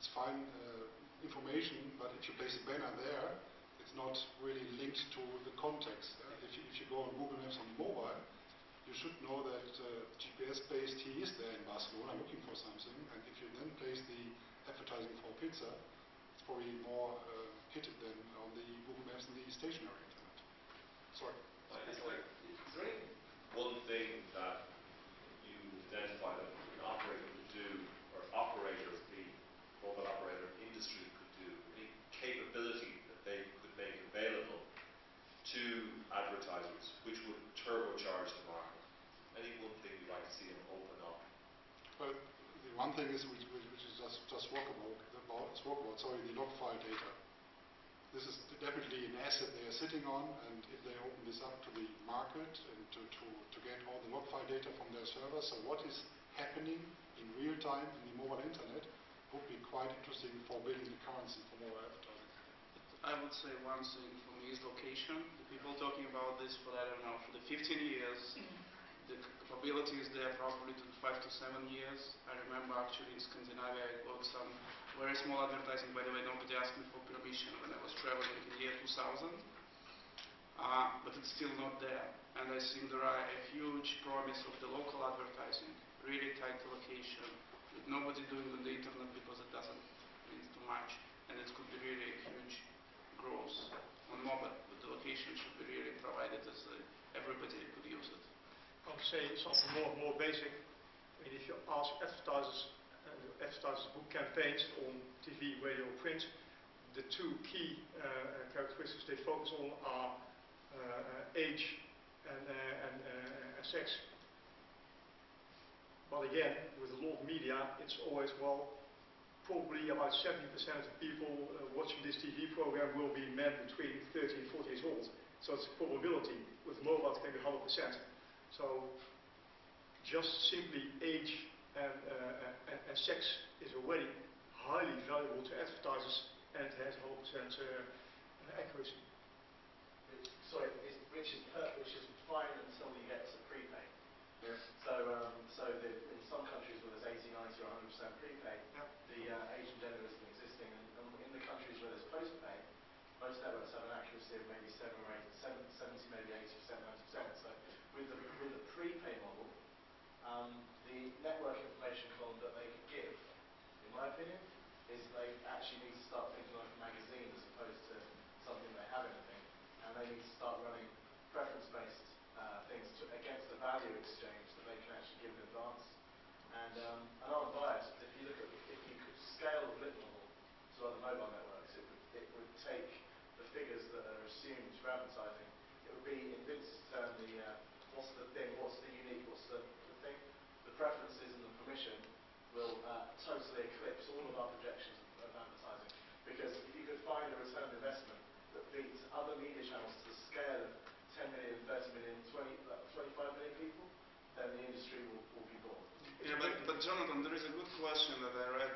it's fine information, but if you place a banner there, it's not really linked to the context. If you go on Google Maps on mobile, you should know that GPS-based he is there in Barcelona looking for something, and if you then place the advertising for pizza, it's probably more hit than on the Google Maps and the stationary internet. Sorry. Is there any one thing that you identify that an operator could do, or operators, the mobile operator industry could do, any capability that they could make available to advertisers which would turbocharge the market? Any one thing you'd like to see them open up? Well, the one thing is which is just talk about the log file data. This is definitely an asset they are sitting on, and if they open this up to the market and to get all the log file data from their servers, so what is happening in real time in the mobile internet would be quite interesting for building the currency for mobile advertising. I would say one thing for me is location. The people talking about this for, I don't know, for the 15 years, the capability is there probably to 5 to 7 years. I remember actually in Scandinavia I got some very small advertising. By the way, nobody asked me for permission when I was traveling in the year 2000. But it's still not there. And I think there are a huge promise of the local advertising, really tight location, with nobody doing on the internet because it doesn't mean too much. And it could be really a huge growth on mobile, but the location should be really provided as everybody could use it. I would say something more basic. I mean, if you ask advertisers, advertisers book campaigns on TV, radio, print, the two key characteristics they focus on are age and sex. But again, with a lot of media, it's always, well, probably about 70% of the people watching this TV program will be men between 30 and 40 years old. So it's a probability. With mobile, it can be 100%. So just simply age and sex is already highly valuable to advertisers, and it has 100% accuracy. Sorry, which is fine until you get to prepaid. Yeah. So in some countries where there's 80, 90 or 100% prepaid, yeah, the age and gender isn't existing, and in the countries where there's postpaid, most networks have an accuracy of maybe 70, maybe 80%, 90%. So with the prepaid model, the network information column that they could give, in my opinion, is they actually need to start thinking like a magazine as opposed to something they have anything, and they need to start running preference-based things against the value exchange that they can actually give in advance. And I'm biased. If you could scale the blip model to other mobile networks, it would take the figures that are assumed for advertising. It would be, in Vince's term, what's the thing, what's the unique, what's the thing? The preferences and the permission will totally eclipse all of our projections of advertising. Because if you could find a return on investment that beats other media channels to the scale of 10 million, 30 million, 25 million people, then the industry will be born. Yeah, but Jonathan, there is a good question that I read,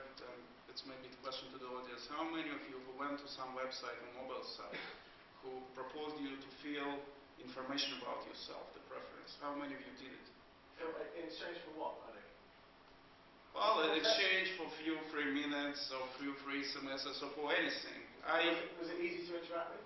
it's maybe the question to the audience. How many of you who went to some website, a mobile site, who proposed you to fill information about yourself, the preference? How many of you did it? In exchange for what, I think? Well, in exchange for few free minutes or few free SMSs or for anything. Was it easy to interact with?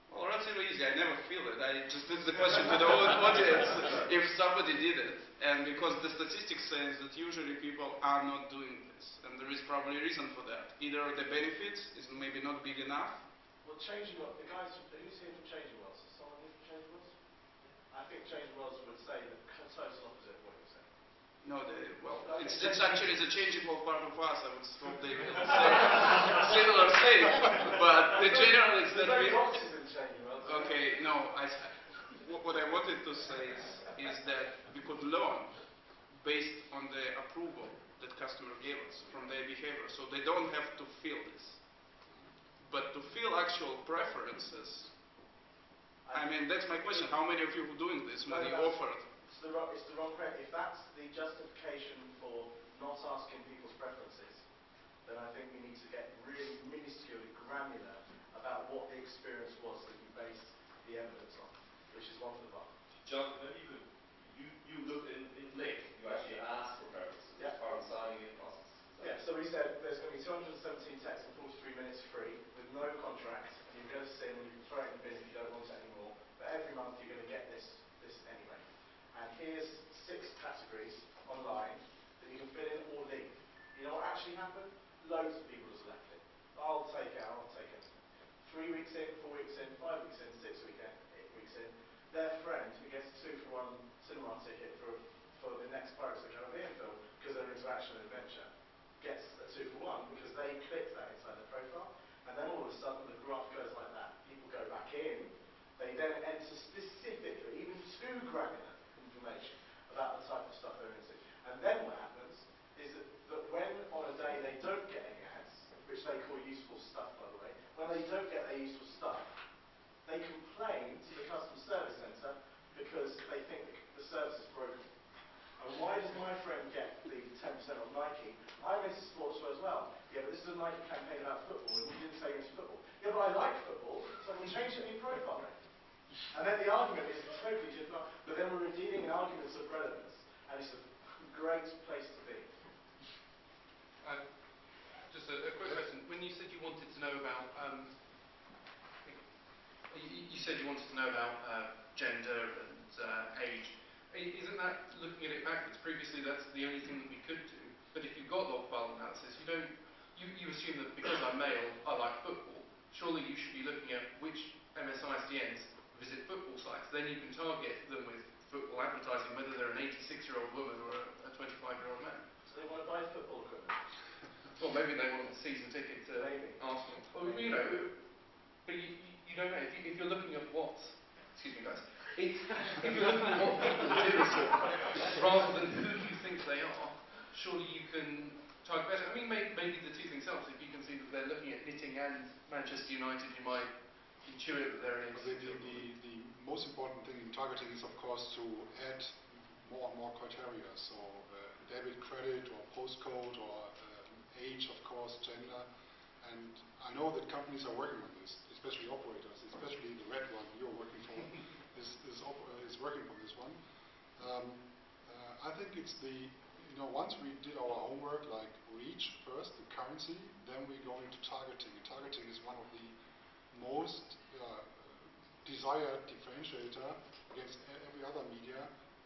Well, relatively easy. I never feel it. I just put the question to the audience if somebody did it. And because the statistics says that usually people are not doing this. And there is probably a reason for that. Either the benefits is maybe not big enough. Well, Changing World, the guys, who's here from Changing Worlds? Is someone here from Changing Worlds? I think Changing Worlds would say the total opposite of what you're saying. No, it's actually the Changing World part of us. I would hope they would say similar thing. But the general is that we... Okay, no, what I wanted to say is that we could learn based on the approval that customer gave us from their behavior. So they don't have to feel this. But to feel actual preferences, I mean, that's my question. How many of you who are doing this when you offered? It's the wrong question. If that's the justification for not asking people's preferences, then I think we need to get really minusculely granular about what the experience was that you based the evidence on, which is one of the bar. John, maybe you looked in Link, you actually asked for preferences as part of the signing in process. Yeah, so we said there's going to be 217 texts in 43 minutes free with no contract, and you're going to sin and you can throw it in the bin if you don't want it anymore. But every month you're going to get this anyway. And here's 6 categories online that you can fill in or leave. You know what actually happened? Loads of people have left it. I'll take it. 3 weeks in, 4 weeks in, 5 weeks in, 6 weeks in, 8 weeks in. Their friend who gets a 2-for-1 cinema ticket for the next Pirates of the Caribbean film because they're into action and adventure gets a 2-for-1 because they clicked that inside their profile, and then all of a sudden the graph goes like that. People go back in, they then enter specifically, even too granular information about the type of stuff they're into. And then what happens is that when on a day they don't get any ads, which they call useful stuff by the way, when they don't get their useful stuff, they complain to the customer service centre because they think the service is broken. And why does my friend get the 10% on Nike? I'm into sportswear as well. Yeah, but this is a Nike campaign about football, and you didn't say you're into football. Yeah, but I like football, so we changed it in your profile. And then the argument is totally different, but then we're dealing in arguments of relevance, and it's a great place to be. Just a quick question. When you said you wanted to know about, you said you wanted to know about gender and age. Isn't that looking at it backwards? Previously, that's the only thing that we could do. But if you've got log file analysis, you assume that because I'm male, I like football. Surely you should be looking at which MSISDNs visit football sites. Then you can target them with football advertising, whether they're an 86-year-old woman or a 25-year-old man. So they want to buy football equipment. Or maybe they want a season ticket to Arsenal. Or, you know, but you don't know. If you're looking at what, excuse me guys, if you're looking at what people do rather than who you think they are, surely you can target better. I mean, maybe the two things help. If you can see that they're looking at knitting and Manchester United, you might intuit that they're in. The most important thing in targeting is, of course, to add more and more criteria. So debit, credit, or postcode, or age, of course, gender. And I know that companies are working on this, especially operators, especially the red one you're working for is working on this one. I think it's once we did our homework, like reach first, the currency, then we go into targeting. And targeting is one of the most desired differentiator against every other media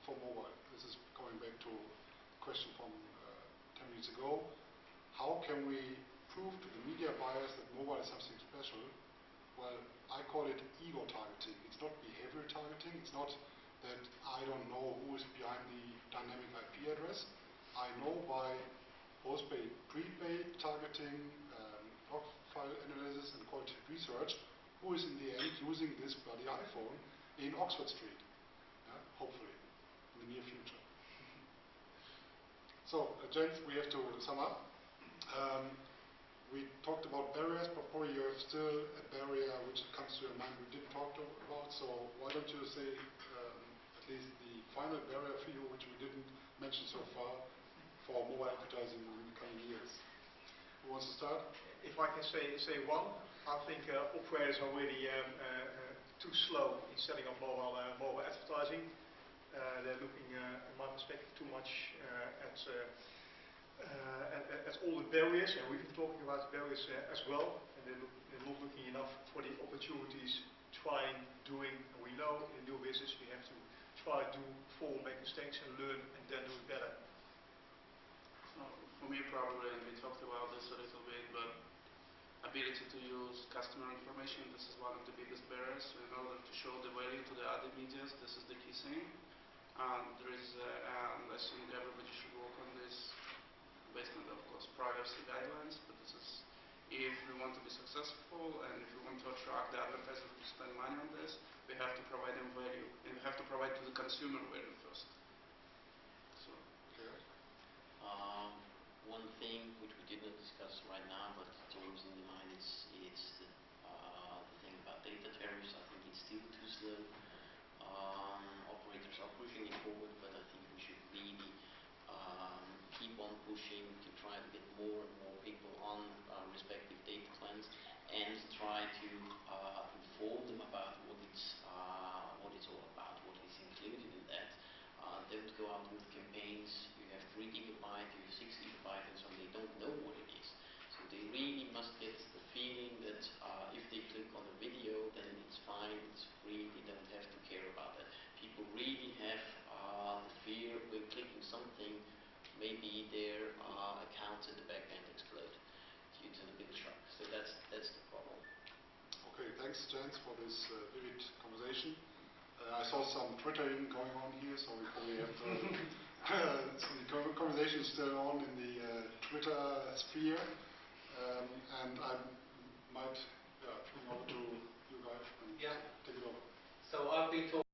for mobile. This is going back to a question from 10 minutes ago. How can we prove to the media buyers that mobile is something special? Well, I call it ego targeting. It's not behavior targeting. It's not that I don't know who is behind the dynamic IP address. I know by postpaid, prepaid targeting, log file analysis, and qualitative research who is in the end using this bloody iPhone in Oxford Street. Hopefully, in the near future. So, gents, we have to sum up. We talked about barriers, but probably you have still a barrier which comes to your mind we didn't talk about. So why don't you say at least the final barrier for you, which we didn't mention so far, for mobile advertising in the coming years? Who wants to start? If I can say one, I think operators are really too slow in setting up mobile advertising. They're looking, in my perspective, too much at all the barriers, and we've been talking about the barriers as well, and they're not looking enough for the opportunities, trying, doing, and we know in new business we have to try, do, fall, make mistakes and learn, and then do it better. So for me probably, and we talked about this a little bit, but ability to use customer information, this is one of the biggest barriers. In order to show the value to the other medias, this is the key thing. There is, and I think everybody should work on this based on, of course, privacy guidelines, but this is, if we want to be successful and if we want to attract the advertisers to spend money on this, we have to provide them value, and we have to provide to the consumer value first. So, one thing which we did not discuss right now, but it's always in the mind, it's the thing about data tariffs. I think it's still too slow. Operators are pushing it forward, but I think we should really keep on pushing to try to get more and more people on respective data plans and try to inform them about what it's all about, what is included in that. Don't go out with campaigns. You have 3 GB, you have 6 GB, and so they don't know what it maybe their accounts at the back end explode due to the bill shock. So that's the problem. Okay, thanks, gents, for this vivid conversation. I saw some twittering going on here, so we probably have to. So the conversation is still on in the Twitter sphere, and I might bring over to you guys and take it over. So I've been talking.